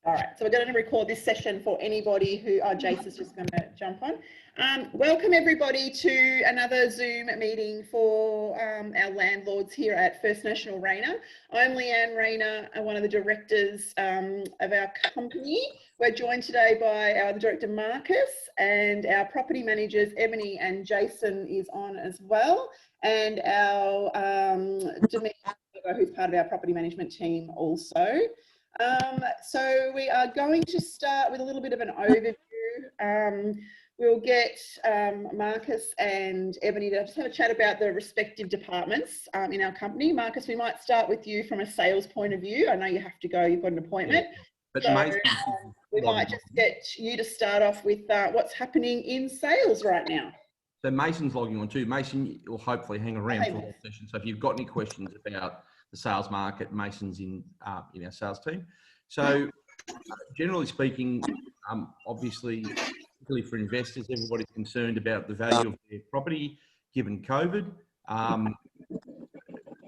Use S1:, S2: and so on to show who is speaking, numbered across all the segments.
S1: All right, so we're going to record this session for anybody who, Jace is just going to jump on. Welcome everybody to another Zoom meeting for our landlords here at First National Rayner. I'm Leanne Rayner, one of the directors of our company. We're joined today by our director Marcus, and our property managers Ebony and Jason is on as well, and our Demetra, who's part of our property management team also. So we are going to start with a little bit of an overview. We'll get Marcus and Ebony to just have a chat about the respective departments in our company. Marcus, we might start with you from a sales point of view. I know you have to go, you've got an appointment. Yeah, but so, we might just get you to start off with what's happening in sales right now.
S2: So Mason's logging on too. Mason will hopefully hang around for the session. So if you've got any questions about the sales market, Mason's in our sales team. So generally speaking, obviously, particularly for investors, everybody's concerned about the value of their property given COVID.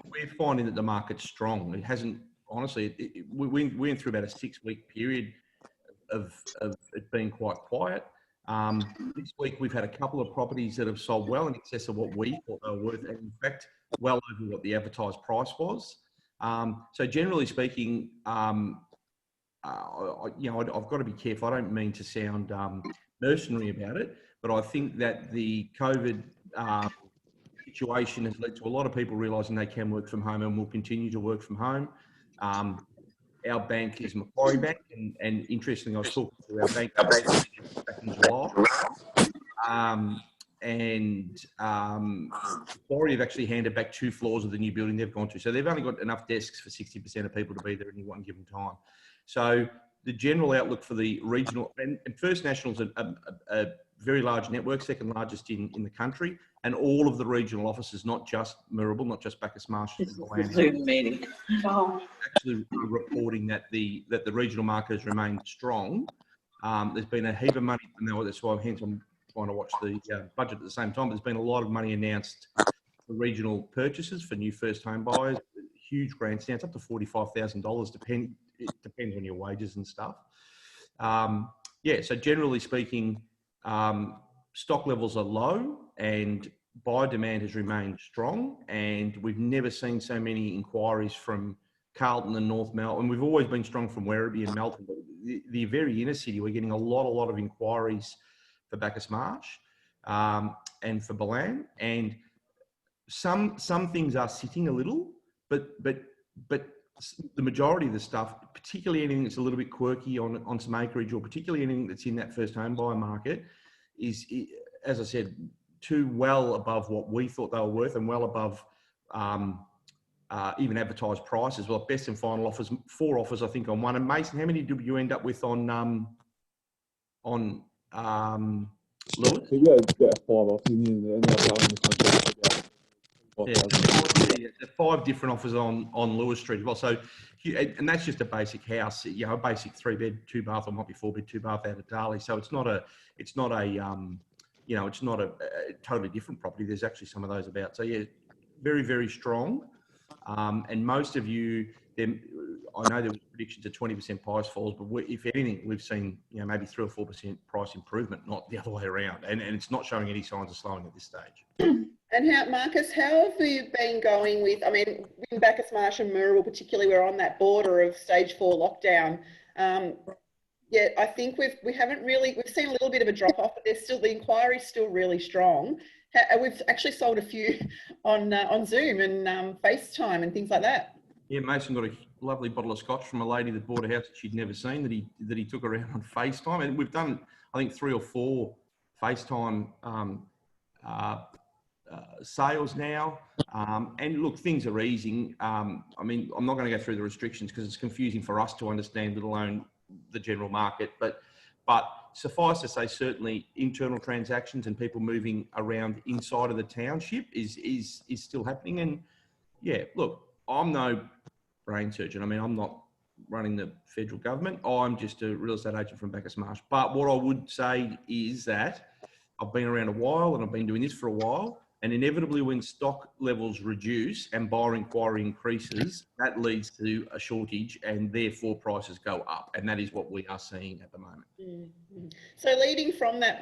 S2: We're finding that the market's strong. It hasn't, honestly, we went through about a 6-week period of it being quite quiet. This week we've had a couple of properties that have sold well in excess of what we thought they were worth, and in fact, well over what the advertised price was. So generally speaking, I've got to be careful. I don't mean to sound mercenary about it, but I think that the COVID situation has led to a lot of people realising they can work from home and will continue to work from home. Our bank is Macquarie Bank, and interestingly, I was talking to our bank back in July, Macquarie have actually handed back 2 floors of the new building they've gone to. So they've only got enough desks for 60% of people to be there at any one given time. So the general outlook for the regional, and First National's a very large network, second largest in the country, and all of the regional offices, not just Mirrabel, not just Bacchus Marsh,
S3: Zoom meeting.
S2: Actually reporting that the regional market has remained strong. There's been a heap of money, and that's why hence I'm trying to watch the budget at the same time. There's been a lot of money announced for regional purchases for new first home buyers, huge grants now, it's up to $45,000, it depends on your wages and stuff. So generally speaking, stock levels are low and buyer demand has remained strong, and we've never seen so many inquiries from Carlton and North Melbourne. We've always been strong from Werribee and Melton, but the very inner city, we're getting a lot of inquiries for Bacchus Marsh and for Balan, and some things are sitting a little, but the majority of the stuff, particularly anything that's a little bit quirky on some acreage, or particularly anything that's in that first home buyer market, is, as I said, too well above what we thought they were worth, and well above even advertised prices. Well, best and final offers, 4 offers I think on one. And Mason, how many did you end up with on Lewis?
S4: Yeah, 5 offers.
S2: Yeah, 5 different offers on Lewis Street as well. So, and that's just a basic house, a basic 3-bed, 2-bath, or might be 4-bed, 2-bath out of Darley. So it's not a totally different property. There's actually some of those about. So yeah, very, very strong. And most of you, I know there was predictions of 20% price falls, but if anything, we've seen maybe 3 or 4% price improvement, not the other way around. And it's not showing any signs of slowing at this stage.
S1: And Marcus, how have you been going with, I mean, in Bacchus Marsh and Mirrabel particularly, we're on that border of stage 4 lockdown. I think we've seen a little bit of a drop off, but there's still, the inquiry's still really strong. We've actually sold a few on Zoom and FaceTime and things like that.
S2: Yeah, Mason got a lovely bottle of scotch from a lady that bought a house that she'd never seen, that he took around on FaceTime, and we've done, I think, 3 or 4 FaceTime sales now. And look, things are easing. I mean, I'm not going to go through the restrictions because it's confusing for us to understand, let alone the general market. But suffice to say, certainly internal transactions and people moving around inside of the township is still happening. And yeah, look, I'm no brain surgeon. I mean, I'm not running the federal government. I'm just a real estate agent from Bacchus Marsh. But what I would say is that I've been around a while and I've been doing this for a while. And inevitably, when stock levels reduce and buyer inquiry increases, that leads to a shortage and therefore prices go up. And that is what we are seeing at the moment.
S1: So leading from that,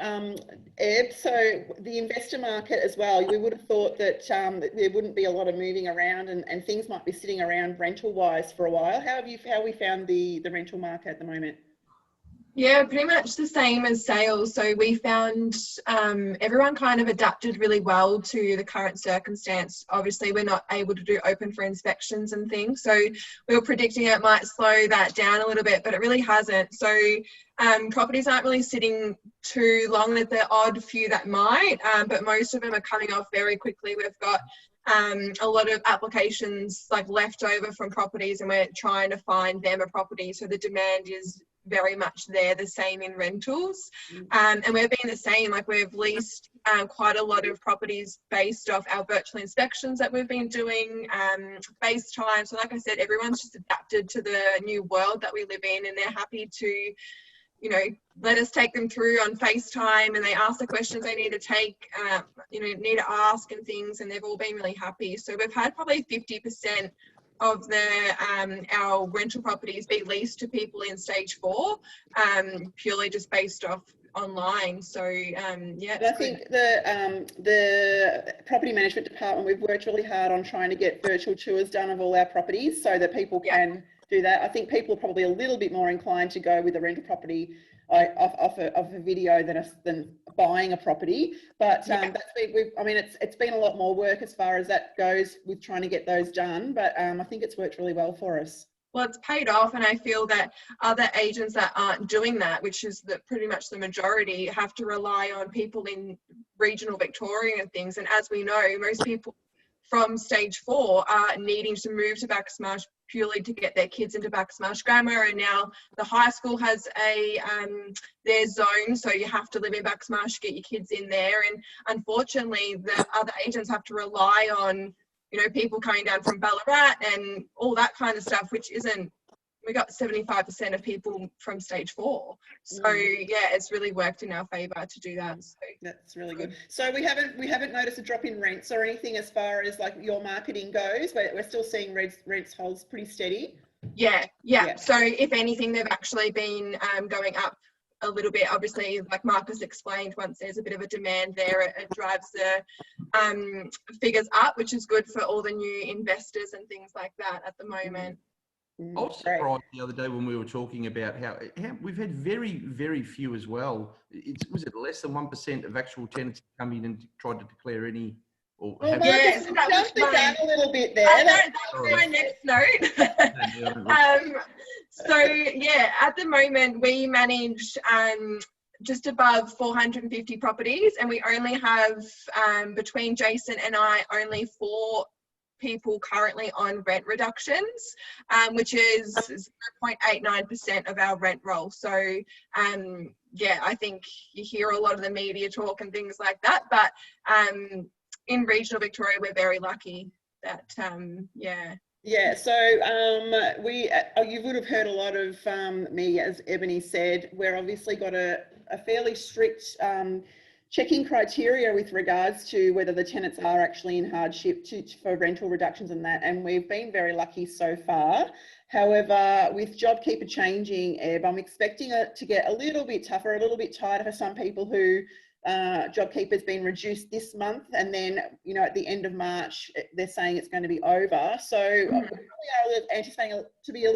S1: Eb, so the investor market as well, we would have thought that, that there wouldn't be a lot of moving around and things might be sitting around rental wise for a while. How have we found the rental market at the moment?
S3: Yeah, pretty much the same as sales. So we found everyone kind of adapted really well to the current circumstance. Obviously, we're not able to do open for inspections and things. So we were predicting it might slow that down a little bit, but it really hasn't. So properties aren't really sitting too long. There's the odd few that might, but most of them are coming off very quickly. We've got a lot of applications like left over from properties, and we're trying to find them a property. So the demand is very much there, the same in rentals. And we've been the same, like we've leased quite a lot of properties based off our virtual inspections that we've been doing, FaceTime. So like I said, everyone's just adapted to the new world that we live in, and they're happy to, you know, let us take them through on FaceTime, and they ask the questions they need to take, you know, need to ask and things, and they've all been really happy. So we've had probably 50% of our rental properties be leased to people in stage 4, purely just based off online. So yeah,
S1: I think the property management department, we've worked really hard on trying to get virtual tours done of all our properties so that people can do that. I think people are probably a little bit more inclined to go with a rental property off a video than buying a property, but that's been, I mean, it's been a lot more work as far as that goes with trying to get those done, but I think it's worked really well for us.
S3: Well, it's paid off, and I feel that other agents that aren't doing that, which is pretty much the majority, have to rely on people in regional Victoria and things. And as we know, most people from stage 4 are needing to move to Bacchus purely to get their kids into Bacchus Grammar, and now the high school has their zone, so you have to live in Bacchus to get your kids in there. And unfortunately, the other agents have to rely on, you know, people coming down from Ballarat and all that kind of stuff, which isn't, we got 75% of people from stage 4. So yeah, it's really worked in our favour to do that. So
S1: that's really good. So we haven't noticed a drop in rents or anything as far as like your marketing goes. We're still seeing rents holds pretty steady.
S3: Yeah. So if anything, they've actually been going up a little bit. Obviously, like Marcus explained, once there's a bit of a demand there, it drives the figures up, which is good for all the new investors and things like that at the moment.
S2: I was surprised the other day when we were talking about how we've had very, very few as well. Was it less than 1% of actual tenants come in and tried to declare any? Or
S1: well, Marcus, jumped the gun a little bit there.
S3: That was my next note. So yeah, at the moment we manage just above 450 properties, and we only have between Jason and I only 4 people currently on rent reductions, which is 0.89% of our rent roll. So yeah, I think you hear a lot of the media talk and things like that, but in regional Victoria we're very lucky that
S1: Yeah, so you would have heard a lot of me, as Ebony said. We're obviously got a fairly strict checking criteria with regards to whether the tenants are actually in hardship for rental reductions and that, and we've been very lucky so far. However, with JobKeeper changing, Eb, I'm expecting it to get a little bit tougher, a little bit tighter for some people who JobKeeper's been reduced this month, and then, you know, at the end of March they're saying it's going to be over. So we probably are anticipating to be a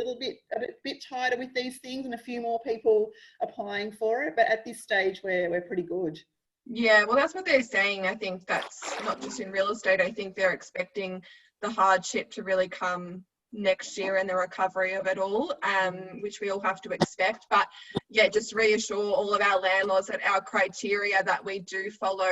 S1: bit tighter with these things, and a few more people applying for it. But at this stage, we're pretty good.
S3: Yeah, well, that's what they're saying. I think that's not just in real estate. I think they're expecting the hardship to really come next year and the recovery of it all, which we all have to expect. But yeah, just reassure all of our landlords that our criteria that we do follow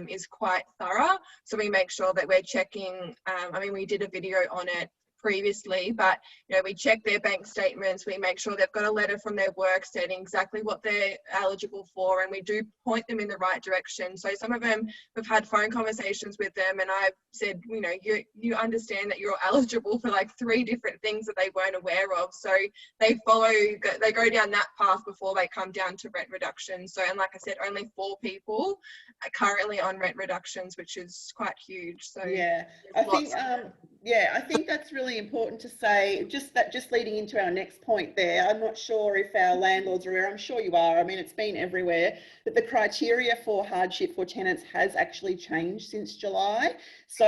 S3: is quite thorough. So we make sure that we're checking. I mean, we did a video on it previously, but you know, we check their bank statements, we make sure they've got a letter from their work stating exactly what they're eligible for, and we do point them in the right direction. So some of them, we've had phone conversations with them, and I've said, you know, you understand that you're eligible for like 3 different things that they weren't aware of. So they go down that path before they come down to rent reduction. So, and like I said, only 4 people are currently on rent reductions, which is quite huge. So
S1: yeah, I think that's really important to say. Just leading into our next point there, I'm not sure if our landlords are aware, I'm sure you are, I mean, it's been everywhere, that the criteria for hardship for tenants has actually changed since July. So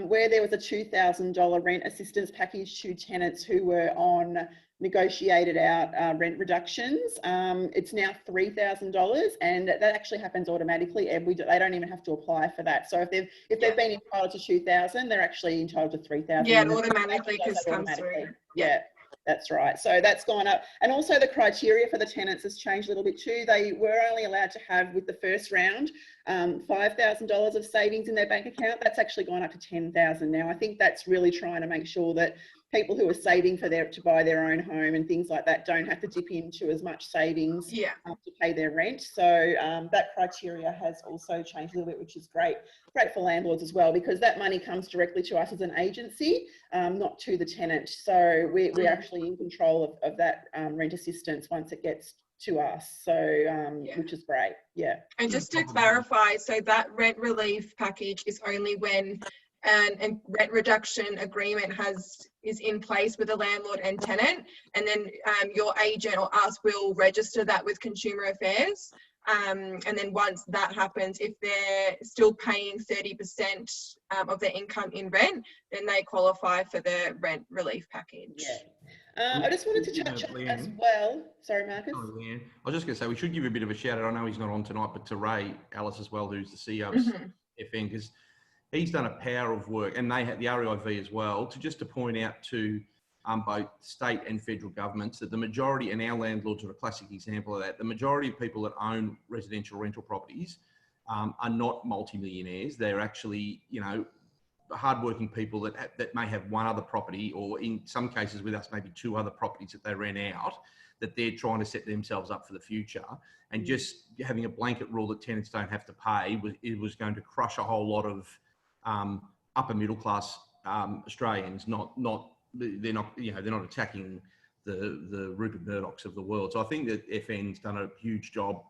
S1: where there was a $2,000 rent assistance package to tenants who were on negotiated out rent reductions, it's now $3,000, and that actually happens automatically. And they don't even have to apply for that. So if they've been entitled to $2,000, they're actually entitled to $3,000.
S3: Yeah, automatically, because comes through.
S1: Yeah. That's right. So that's gone up. And also the criteria for the tenants has changed a little bit too. They were only allowed to have, with the first round, $5,000 of savings in their bank account. That's actually gone up to $10,000 now. I think that's really trying to make sure that people who are saving to buy their own home and things like that don't have to dip into as much savings to pay their rent. So that criteria has also changed a little bit, which is great for landlords as well, because that money comes directly to us as an agency, not to the tenant. So we're actually in control of that rent assistance once it gets to us. So which is great. Yeah.
S3: And just to clarify, so that rent relief package is only when and rent reduction agreement is in place with the landlord and tenant, and then your agent or us will register that with Consumer Affairs, and then once that happens, if they're still paying 30% of their income in rent, then they qualify for the rent relief package.
S1: I just wanted to touch on as well. Sorry, Marcus.
S2: Sorry, Leanne. I was just going to say, we should give a bit of a shout out. I know he's not on tonight, but to Ray Ellis as well, who's the CEO of FN, because he's done a power of work, and they had the REIV as well, to point out to both state and federal governments that the majority, and our landlords are a classic example of that, the majority of people that own residential rental properties are not multimillionaires. They're actually, you know, hardworking people that may have one other property, or in some cases with us, maybe 2 other properties that they rent out, that they're trying to set themselves up for the future. And just having a blanket rule that tenants don't have to pay was going to crush a whole lot of upper middle class Australians. They're not attacking the Rupert Murdochs of the world. So I think that FN's done a huge job.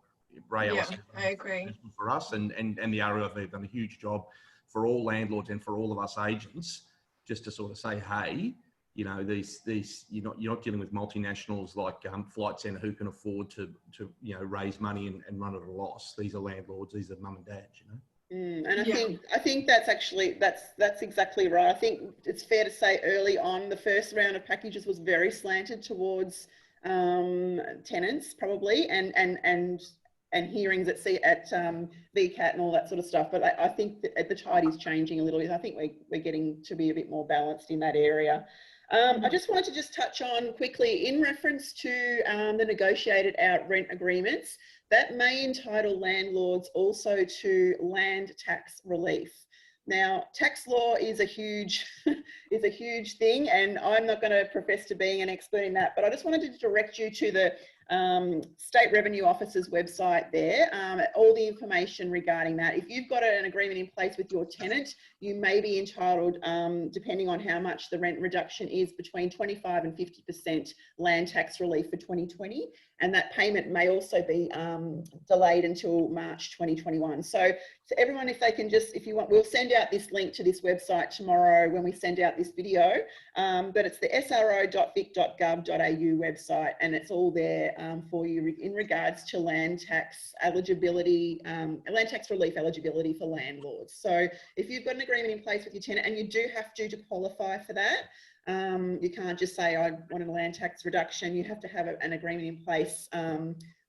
S2: Ray Ellis,
S3: I agree.
S2: For us, and the REIV have done a huge job for all landlords and for all of us agents, just to sort of say, hey, you know, these you're not dealing with multinationals like Flight Centre who can afford to you know, raise money and run at a loss. These are landlords. These are mum and dads, you know.
S1: And I think that's actually that's exactly right. I think it's fair to say early on the first round of packages was very slanted towards tenants probably, and hearings at VCAT and all that sort of stuff. But I think that the tide is changing a little bit. I think we're getting to be a bit more balanced in that area. I just wanted to just touch on quickly in reference to the negotiated out rent agreements, that may entitle landlords also to land tax relief. Now, tax law is a huge thing, and I'm not going to profess to being an expert in that, but I just wanted to direct you to the State Revenue Office's website there, all the information regarding that. If you've got an agreement in place with your tenant, you may be entitled, depending on how much the rent reduction is, between 25 and 50% land tax relief for 2020, and that payment may also be delayed until March 2021. So everyone, if they can just, if you want, we'll send out this link to this website tomorrow when we send out this video, but it's the sro.vic.gov.au website, and it's all there for you in regards to land tax eligibility, land tax relief eligibility for landlords. So if you've got an agreement in place with your tenant, and you do have to qualify for that, you can't just say, I want a land tax reduction. You have to have an agreement in place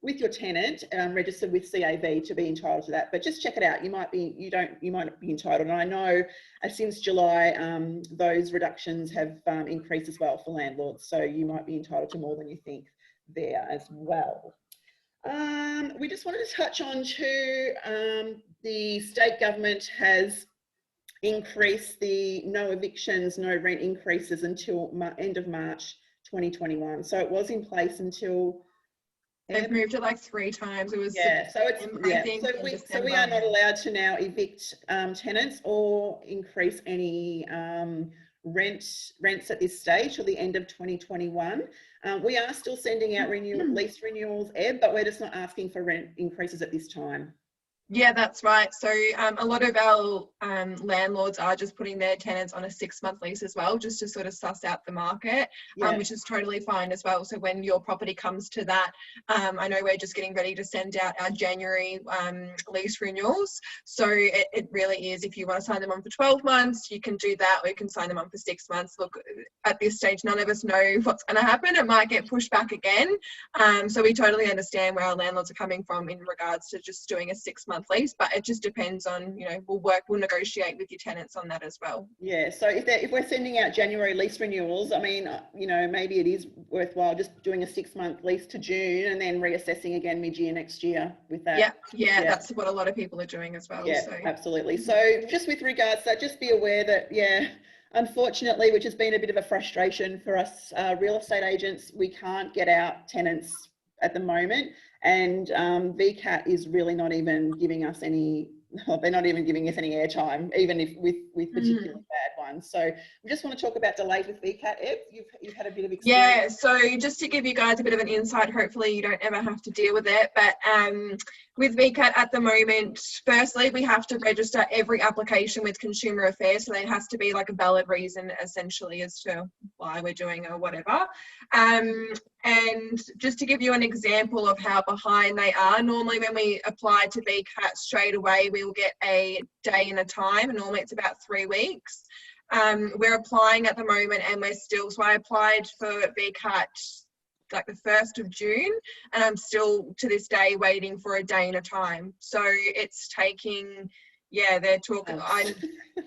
S1: with your tenant, registered with CAV to be entitled to that. But just check it out. You might not be entitled. And I know since July, those reductions have increased as well for landlords. So you might be entitled to more than you think there as well. We just wanted to touch on too, the state government has increase the no evictions, no rent increases until end of March 2021. So it was in place until
S3: They've moved it like 3 times. It was
S1: yeah, so it's
S3: September, I think, and
S1: so we are
S3: December.
S1: not allowed to now evict tenants or increase any rents at this stage till the end of 2021. We are still sending out lease renewals, Eb, but we're just not asking for rent increases at this time.
S3: Yeah, that's right. So a lot of our landlords are just putting their tenants on a 6-month lease as well, just to sort of suss out the market,
S1: Yeah.
S3: which is totally fine as well. So when your property comes to that, I know we're just getting ready to send out our January lease renewals. So it really is, if you want to sign them on for 12 months, you can do that, or you can sign them on for 6 months. Look, at this stage, none of us know what's going to happen. It might get pushed back again. So we totally understand where our landlords are coming from in regards to just doing a 6-month lease, but it just depends on, you know, we'll negotiate with your tenants on that as well.
S1: Yeah, so if we're sending out January lease renewals, I mean, you know, maybe it is worthwhile just doing a 6-month lease to June and then reassessing again mid-year next year with that.
S3: Yeah, that's what a lot of people are doing as well.
S1: Yeah,
S3: so.
S1: absolutely. So just with regards to that, just be aware that, yeah, unfortunately, which has been a bit of a frustration for us real estate agents, we can't get out tenants at the moment, and VCAT is really not even giving us any, they're not even giving us any airtime, even if with particularly bad ones. So we just want to talk about delays with VCAT. Eb, you've had a bit of experience.
S3: Yeah, so just to give you guys a bit of an insight, hopefully you don't ever have to deal with it, but with VCAT at the moment, firstly, we have to register every application with Consumer Affairs, so there has to be like a valid reason essentially as to why we're doing or whatever. And just to give you an example of how behind they are, normally when we apply to VCAT straight away, we'll get a day and a time, and normally it's about 3 weeks. We're applying at the moment and we're still, so I applied for VCAT like the 1st of June, and I'm still to this day waiting for a day and a time. So it's taking, yeah, they're talking, I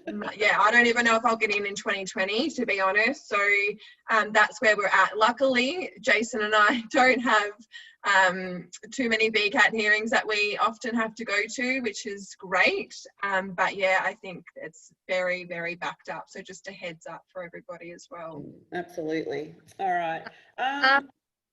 S3: don't even know if I'll get in 2020, to be honest. So that's where we're at. Luckily, Jason and I don't have too many VCAT hearings that we often have to go to, which is great. But yeah, I think it's very, very backed up. So just a heads up for everybody as well.
S1: Absolutely. All right.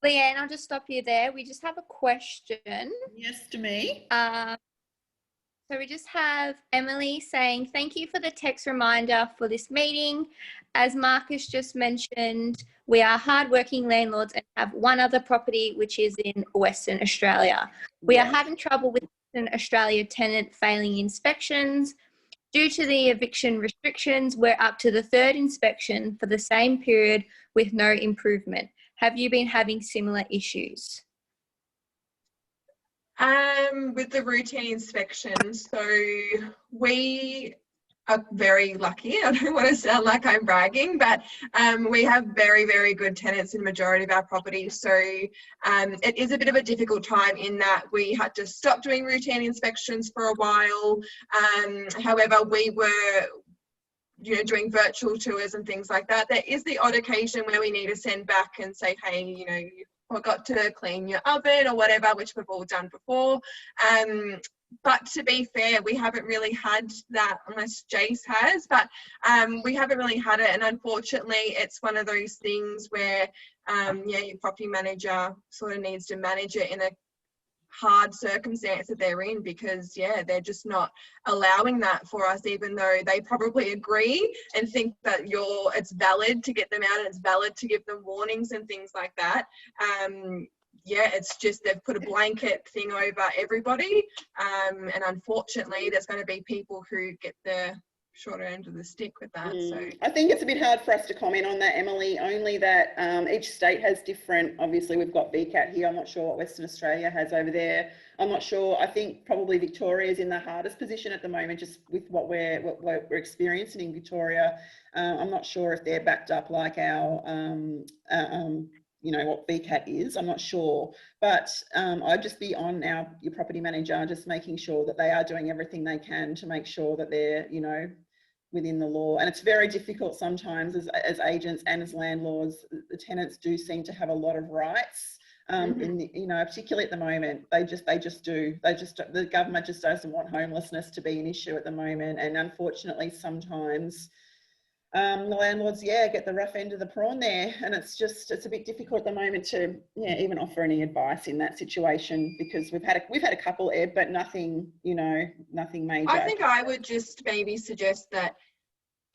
S5: Leanne, I'll just stop you there. We just have a question.
S1: Yes, to me.
S5: So we just have Emily saying, thank you for the text reminder for this meeting. As Marcus just mentioned, we are hardworking landlords and have one other property, which is in Western Australia. We are having trouble with Western Australia tenant failing inspections. Due to the eviction restrictions, we're up to the 3rd inspection for the same period with no improvement. Have you been having similar issues?
S3: With the routine inspections, so we are very lucky. I don't want to sound like I'm bragging, but we have very, very good tenants in the majority of our properties. So it is a bit of a difficult time in that we had to stop doing routine inspections for a while. However, we were doing virtual tours and things like that. There is the odd occasion where we need to send back and say, hey, you forgot to clean your oven or whatever, which we've all done before. But to be fair, we haven't really had that, unless Jace has, but we haven't really had it. And unfortunately, it's one of those things where, your property manager sort of needs to manage it in a hard circumstance that they're in, because they're just not allowing that for us, even though they probably agree and think that it's valid to get them out and it's valid to give them warnings and things like that. It's just they've put a blanket thing over everybody, and unfortunately there's going to be people who get the shorter end of the stick with that. So
S1: I think it's a bit hard for us to comment on that, Emily, only that each state has different, obviously we've got VCAT here, I'm not sure what Western Australia has over there. I'm not sure, I think probably Victoria is in the hardest position at the moment, just with what we're experiencing in Victoria. I'm not sure if they're backed up like our what VCAT is, I'm not sure, but I'd just be on your property manager, just making sure that they are doing everything they can to make sure that they're, within the law. And it's very difficult sometimes as agents and as landlords. The tenants do seem to have a lot of rights in the, you know, particularly at the moment, the government just doesn't want homelessness to be an issue at the moment. And unfortunately, sometimes the landlords, get the rough end of the prawn there, and it's a bit difficult at the moment to even offer any advice in that situation, because we've had a couple, Ed, but nothing, nothing major.
S3: I think I would just maybe suggest that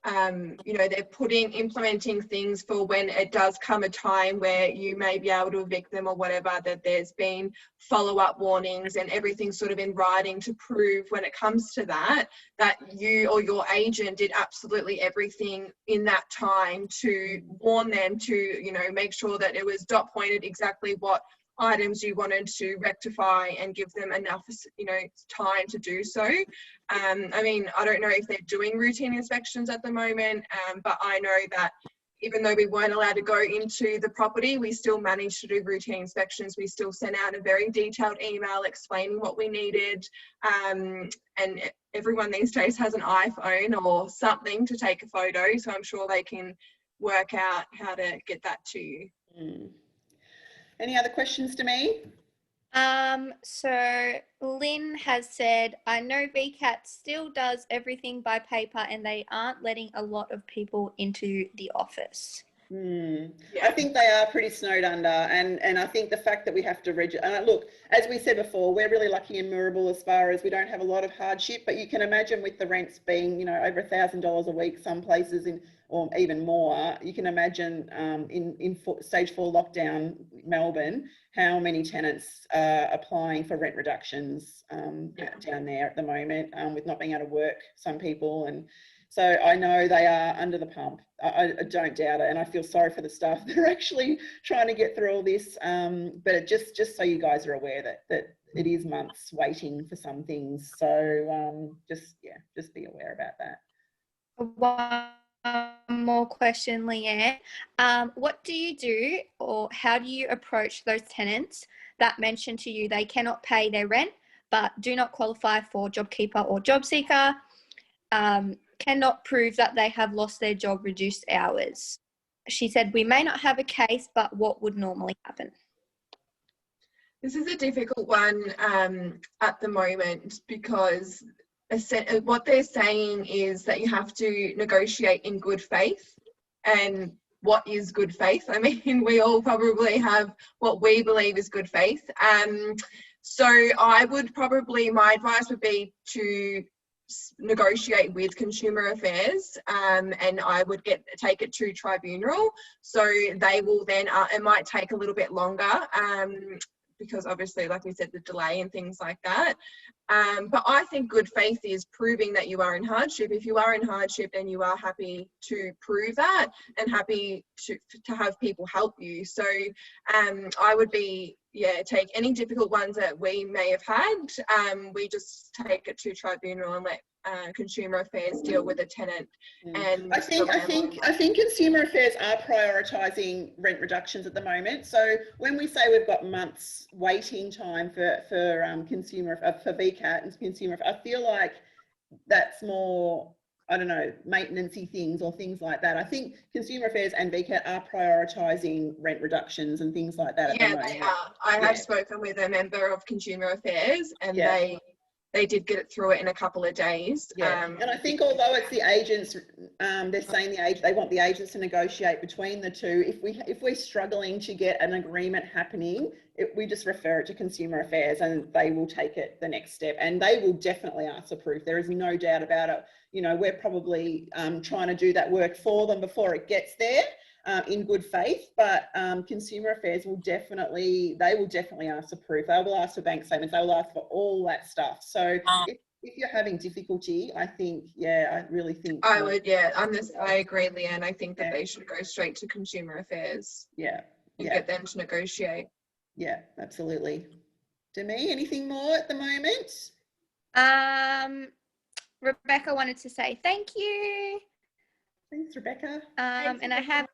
S3: they're implementing things for when it does come a time where you may be able to evict them or whatever, that there's been follow-up warnings and everything sort of in writing to prove when it comes to that you or your agent did absolutely everything in that time to warn them, to, make sure that it was dot pointed exactly what items you wanted to rectify and give them enough, time to do so. I mean, I don't know if they're doing routine inspections at the moment, but I know that even though we weren't allowed to go into the property, we still managed to do routine inspections. We still sent out a very detailed email explaining what we needed. And everyone these days has an iPhone or something to take a photo, so I'm sure they can work out how to get that to you.
S1: Any other questions to me?
S5: So Lynn has said, I know VCAT still does everything by paper and they aren't letting a lot of people into the office.
S1: I think they are pretty snowed under, and I think the fact that we have to register, look, as we said before, we're really lucky in Moorabool as far as we don't have a lot of hardship, but you can imagine with the rents being, over $1,000 a week, some places or even more, you can imagine in stage 4 lockdown Melbourne, how many tenants are applying for rent reductions down there at the moment, with not being able to work, some people. And so I know they are under the pump. I don't doubt it. And I feel sorry for the staff that are actually trying to get through all this. But just so you guys are aware that it is months waiting for some things. So just be aware about that.
S5: One more question, Leanne. What do you do, or how do you approach those tenants that mention to you they cannot pay their rent but do not qualify for JobKeeper or JobSeeker, cannot prove that they have lost their job, reduced hours? She said, we may not have a case, but what would normally happen?
S3: This is a difficult one at the moment, because what they're saying is that you have to negotiate in good faith. And what is good faith? I mean, we all probably have what we believe is good faith. So I would probably, my advice would be to negotiate with Consumer Affairs, and I would take it to tribunal. So they will then, it might take a little bit longer, because obviously, like we said, the delay and things like that. But I think good faith is proving that you are in hardship. If you are in hardship, then you are happy to prove that and happy to have people help you. So I would be, take any difficult ones that we may have had. We just take it to tribunal and let Consumer Affairs deal with a tenant. And
S1: I think Consumer Affairs are prioritising rent reductions at the moment. So when we say we've got months waiting time for VCAT and Consumer, I feel like that's more, I don't know, maintenance-y things or things like that. I think Consumer Affairs and VCAT are prioritising rent reductions and things like that at the moment.
S3: They are. I have spoken with a member of Consumer Affairs, and they did get it through it in a couple of days.
S1: And I think although it's the agents, they're saying they want the agents to negotiate between the two. If we're struggling to get an agreement happening, we just refer it to Consumer Affairs, and they will take it the next step, and they will definitely ask for proof. There is no doubt about it. We're probably trying to do that work for them before it gets there. In good faith, but Consumer Affairs will definitely ask for proof. They will ask for bank statements. They will ask for all that stuff. So if you're having difficulty, I think, I really think
S3: I would, I agree, Leanne. I think that they should go straight to Consumer Affairs. And get them to negotiate. Yeah,
S1: absolutely. Demi, anything more at the moment?
S5: Rebecca wanted to say thank you.
S1: Thanks, Rebecca.
S5: And I have,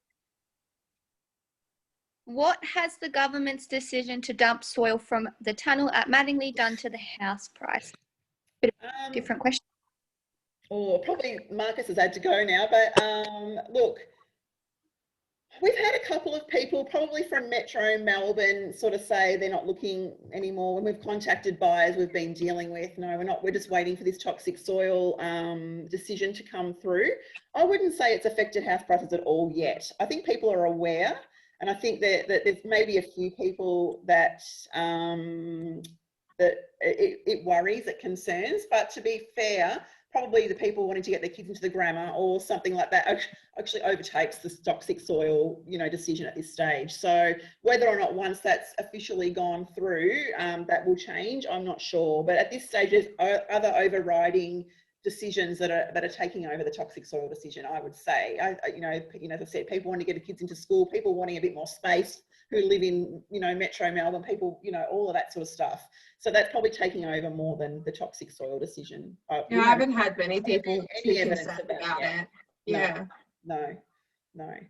S5: what has the government's decision to dump soil from the tunnel at Mattingly done to the house price? Bit of different question.
S1: Probably Marcus has had to go now, but look, We've had a couple of people, probably from Metro Melbourne, sort of say they're not looking anymore. When we've contacted buyers we've been dealing with, no, we're not, we're just waiting for this toxic soil decision to come through. I wouldn't say it's affected house prices at all yet. I think people are aware, and I think that there's maybe a few people that it worries, it concerns, but to be fair, probably the people wanting to get their kids into the grammar or something like that actually overtakes the toxic soil, you know, decision at this stage. So whether or not once that's officially gone through, that will change, I'm not sure. But at this stage, there's other overriding decisions that are taking over the toxic soil decision, I would say. You know, as I said, people want to get their kids into school, people wanting a bit more space who live in, you know, Metro Melbourne, people, you know, all of that sort of stuff. So that's probably taking over more than the toxic soil decision.
S3: Yeah, I haven't had many people
S1: any evidence about
S3: it.
S1: No,
S3: Yeah.
S1: No. Is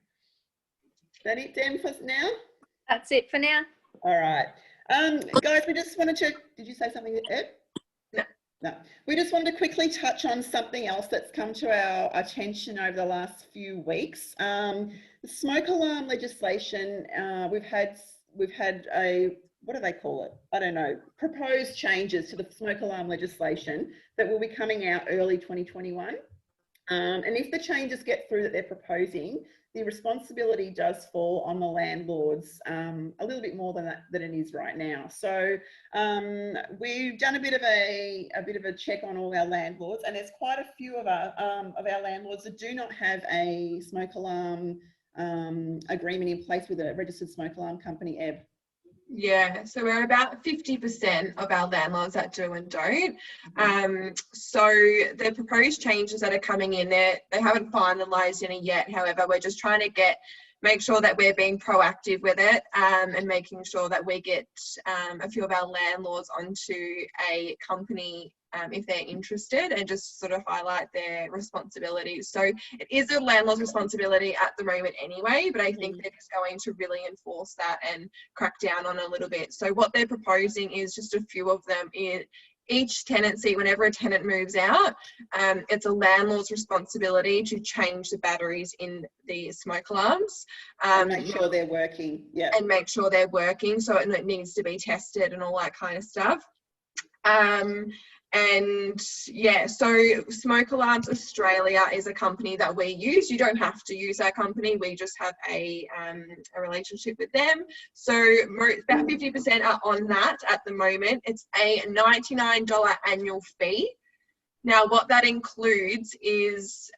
S1: that it, Dem, for now?
S5: That's it for now.
S1: All right. Guys, we just wanted to, did you say something, Ed? No. We just wanted to quickly touch on something else that's come to our attention over the last few weeks. The smoke alarm legislation, we've had a, what do they call it? I don't know, proposed changes to the smoke alarm legislation that will be coming out early 2021. And if the changes get through that they're proposing, the responsibility does fall on the landlords a little bit more than it is right now. So we've done a bit of a check on all our landlords, and there's quite a few of our landlords that do not have a smoke alarm agreement in place with a registered smoke alarm company, Eb.
S3: Yeah, so we're about 50% of our landlords that do and don't. So the proposed changes that are coming in there, they haven't finalised any yet. However, we're just trying to make sure that we're being proactive with it and making sure that we get a few of our landlords onto a company if they're interested, and just sort of highlight their responsibilities. So it is a landlord's responsibility at the moment anyway, but I think they're just going to really enforce that and crack down on a little bit. So what they're proposing is just a few of them in each tenancy. Whenever a tenant moves out, it's a landlord's responsibility to change the batteries in the smoke alarms.
S1: And make sure they're working. Yeah. And
S3: make sure they're working. So it needs to be tested and all that kind of stuff. And yeah, so Smoke Alarms Australia is a company that we use. You don't have to use our company. We just have a relationship with them. So about 50% are on that at the moment. It's a $99 annual fee. Now, what that includes is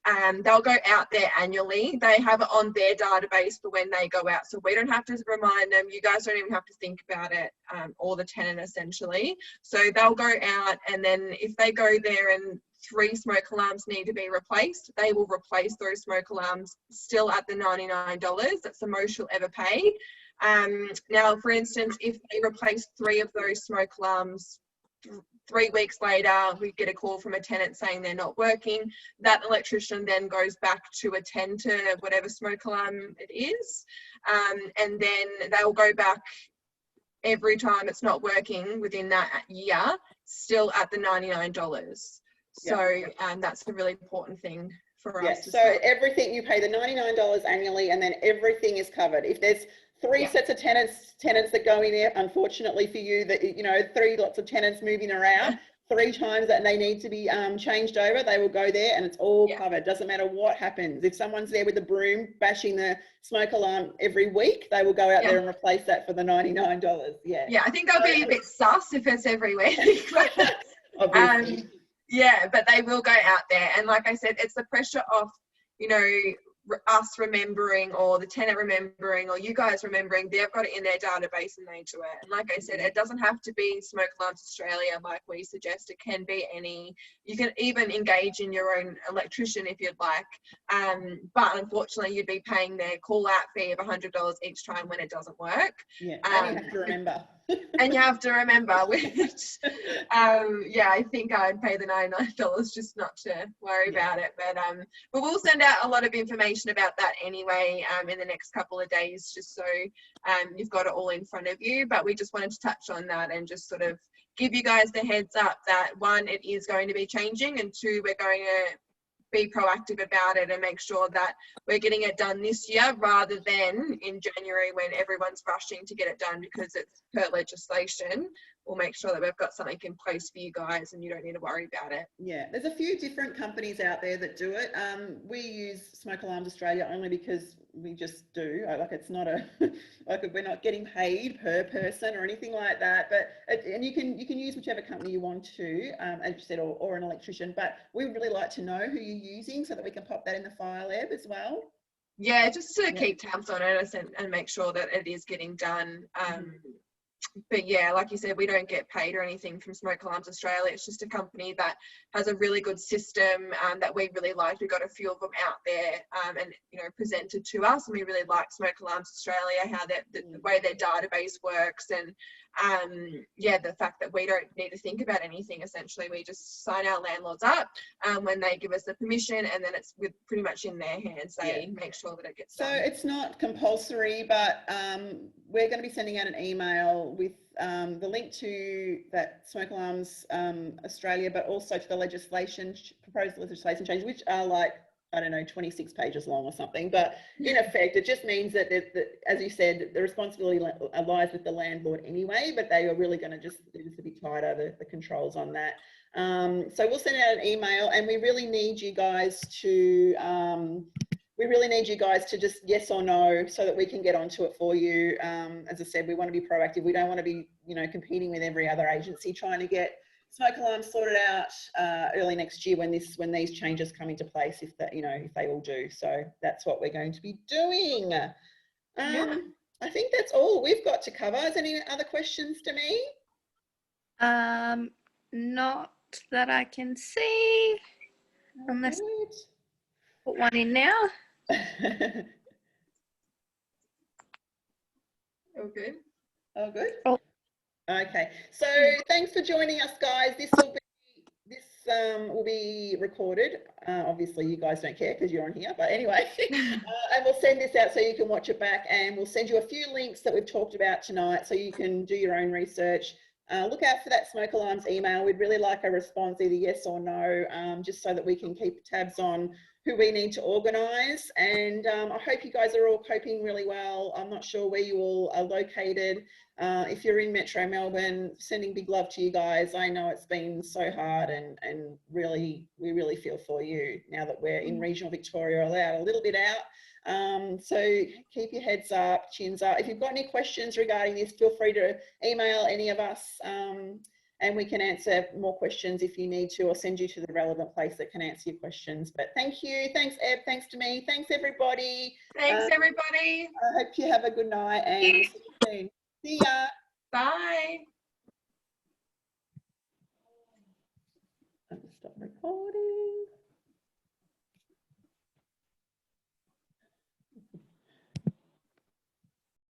S3: they'll go out there annually. They have it on their database for when they go out. So we don't have to remind them. You guys don't even have to think about it, or the tenant essentially. So they'll go out, and then if they go there and 3 smoke alarms need to be replaced, they will replace those smoke alarms still at the $99. That's the most you'll ever pay. Now, for instance, if they replace 3 of those smoke alarms, 3 weeks later, we get a call from a tenant saying they're not working. That electrician then goes back to attend to whatever smoke alarm it is. And then they'll go back every time it's not working within that year, still at the $99. So that's a really important thing for us.
S1: So everything, you pay the $99 annually, and then everything is covered. If there's 3 sets of tenants that go in there, unfortunately for you, that, you know, 3 lots of tenants moving around, 3 times that they need to be changed over, they will go there and it's all covered. Doesn't matter what happens. If someone's there with a broom bashing the smoke alarm every week, they will go out there and replace that for the $99.
S3: Yeah, I think they'll be a bit sus if it's every week.
S1: Obviously.
S3: Yeah, but they will go out there, and like I said, it's the pressure of, you know, us remembering, or the tenant remembering, or you guys remembering. They've got it in their database and they do it. And like I said, it doesn't have to be Smoke Alarms Australia like we suggest. It can be any. You can even engage in your own electrician if you'd like, but unfortunately you'd be paying their call out fee of $100 each time when it doesn't work.
S1: And you have to remember.
S3: And you have to remember, which I think I'd pay the $99 just not to worry about it. But we'll send out a lot of information about that anyway in the next couple of days, just so you've got it all in front of you. But we just wanted to touch on that and just sort of give you guys the heads up that 1, it is going to be changing, and 2, we're going to be proactive about it and make sure that we're getting it done this year rather than in January when everyone's rushing to get it done because it's per legislation. We'll make sure that we've got something in place for you guys and you don't need to worry about it.
S1: Yeah, there's a few different companies out there that do it. We use Smoke Alarms Australia only because we just do. Like, it's not a like we're not getting paid per person or anything like that. But and you can use whichever company you want to, as you said, or an electrician. But we would really like to know who you're using so that we can pop that in the file, Eb, as well.
S3: Yeah, just to keep tabs on it and make sure that it is getting done. But yeah, like you said, we don't get paid or anything from Smoke Alarms Australia. It's just a company that has a really good system that we really like. We've got a few of them out there and, you know, presented to us. And we really like Smoke Alarms Australia, how the way their database works. And yeah, the fact that we don't need to think about anything, essentially. We just sign our landlords up when they give us the permission, and then it's pretty much in their hands. They make sure that it gets done.
S1: So it's not compulsory, but we're going to be sending out an email with the link to that Smoke Alarms Australia, but also to the legislation, proposed legislation change, which are like, I don't know, 26 pages long or something. But in effect, it just means that, as you said, the responsibility lies with the landlord anyway, but they are really going to just a bit tighter, the controls on that. So we'll send out an email, and we really need you guys to just yes or no so that we can get onto it for you. As I said, we want to be proactive. We don't want to be, you know, competing with every other agency trying to get smoke alarms sorted out early next year when these changes come into place, if they all do. So that's what we're going to be doing. I think that's all we've got to cover. Is any other questions to me?
S5: Not that I can see, unless put one in now.
S3: All good.
S1: Oh, good.
S5: Oh.
S1: Okay. So thanks for joining us, guys. This will be recorded. Obviously, you guys don't care because you're on here. But anyway, and we'll send this out so you can watch it back, and we'll send you a few links that we've talked about tonight so you can do your own research. Look out for that Smoke Alarms email. We'd really like a response, either yes or no, just so that we can keep tabs on who we need to organise. And I hope you guys are all coping really well. I'm not sure where you all are located. If you're in Metro Melbourne, sending big love to you guys. I know it's been so hard, and really, we really feel for you now that we're in regional Victoria, allowed a little bit out. So keep your heads up, chins up. If you've got any questions regarding this, feel free to email any of us, and we can answer more questions if you need to, or send you to the relevant place that can answer your questions. But thank you. Thanks, Eb. Thanks to me. Thanks, everybody.
S3: Thanks, everybody.
S1: I hope you have a good night, and we'll see you soon. See ya.
S3: Bye.
S1: Stop recording.